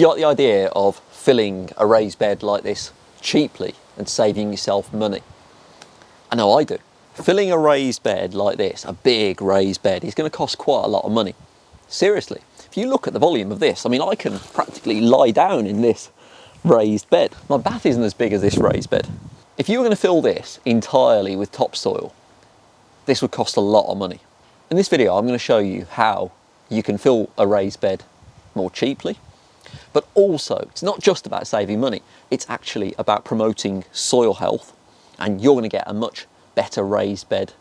Do you like the idea of filling a raised bed like this cheaply and saving yourself money? I know I do. Filling a raised bed like this, a big raised bed, is going to cost quite a lot of money. Seriously, if you look at the volume of this, I mean, I can practically lie down in this raised bed. My bath isn't as big as this raised bed. If you were going to fill this entirely with topsoil, this would cost a lot of money. In this video, I'm going to show you how you can fill a raised bed more cheaply, but also it's not just about saving money, it's actually about promoting soil health, and you're going to get a much better raised bed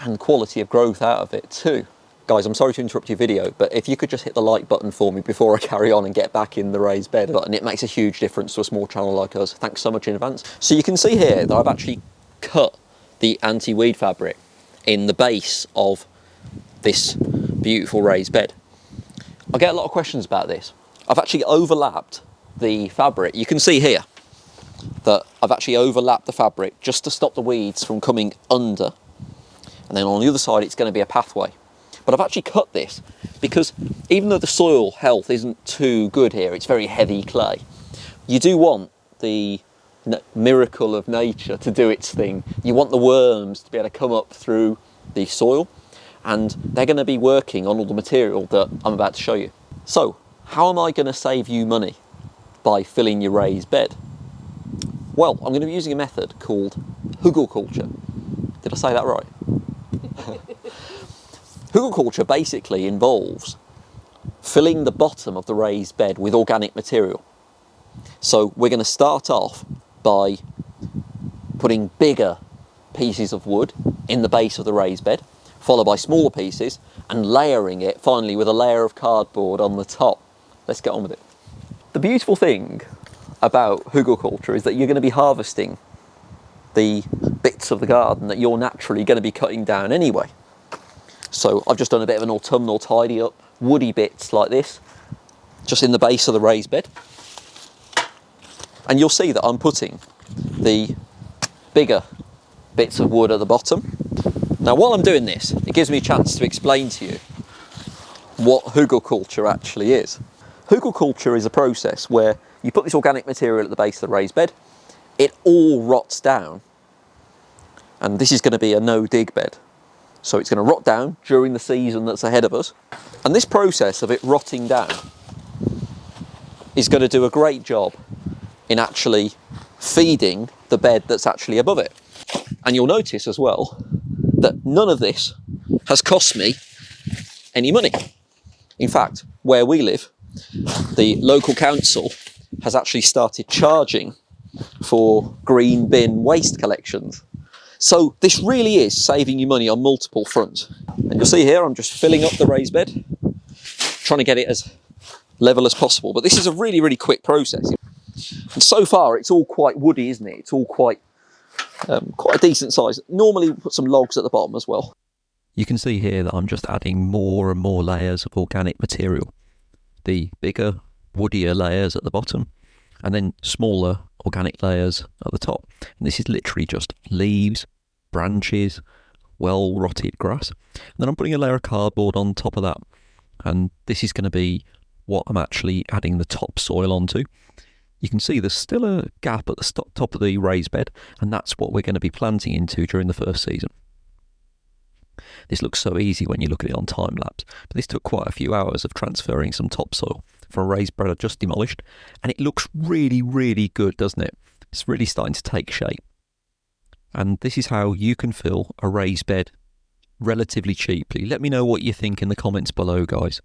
and quality of growth out of it too. Guys, I'm sorry to interrupt your video, but if you could just hit the like button for me before I carry on and get back in the raised bed button, it makes a huge difference to a small channel like us. Thanks so much in advance. So you can see here that I've actually cut the anti-weed fabric in the base of this beautiful raised bed. I get a lot of questions about this. I've actually overlapped the fabric. You can see here that I've actually overlapped the fabric just to stop the weeds from coming under. And then on the other side, it's going to be a pathway. But I've actually cut this because even though the soil health isn't too good here, it's very heavy clay, you do want the miracle of nature to do its thing. You want the worms to be able to come up through the soil, and they're going to be working on all the material that I'm about to show you. So, how am I going to save you money by filling your raised bed? Well, I'm going to be using a method called hugelkultur. Did I say that right? Hugelkultur basically involves filling the bottom of the raised bed with organic material. So we're going to start off by putting bigger pieces of wood in the base of the raised bed, followed by smaller pieces, and layering it finally with a layer of cardboard on the top. Let's get on with it. The beautiful thing about hugelkultur is that you're going to be harvesting the bits of the garden that you're naturally going to be cutting down anyway. So I've just done a bit of an autumnal tidy up, woody bits like this, just in the base of the raised bed. And you'll see that I'm putting the bigger bits of wood at the bottom. Now while I'm doing this, it gives me a chance to explain to you what hugelkultur actually is. Hugelkultur is a process where you put this organic material at the base of the raised bed, it all rots down, and this is going to be a no-dig bed. So it's going to rot down during the season that's ahead of us. And this process of it rotting down is going to do a great job in actually feeding the bed that's actually above it. And you'll notice as well that none of this has cost me any money. In fact, where we live, the local council has actually started charging for green bin waste collections. So this really is saving you money on multiple fronts. And you'll see here, I'm just filling up the raised bed, trying to get it as level as possible. But this is a really, really quick process. And so far, it's all quite woody, isn't it? It's all quite a decent size. Normally, we put some logs at the bottom as well. You can see here that I'm just adding more and more layers of organic material. The bigger, woodier layers at the bottom, and then smaller organic layers at the top. And this is literally just leaves, branches, well-rotted grass. And then I'm putting a layer of cardboard on top of that. And this is going to be what I'm actually adding the topsoil onto. You can see there's still a gap at the top of the raised bed, and that's what we're going to be planting into during the first season. This looks so easy when you look at it on time lapse, but this took quite a few hours of transferring some topsoil from a raised bed I just demolished, and it looks really, really good, doesn't it? It's really starting to take shape. And this is how you can fill a raised bed relatively cheaply. Let me know what you think in the comments below, guys.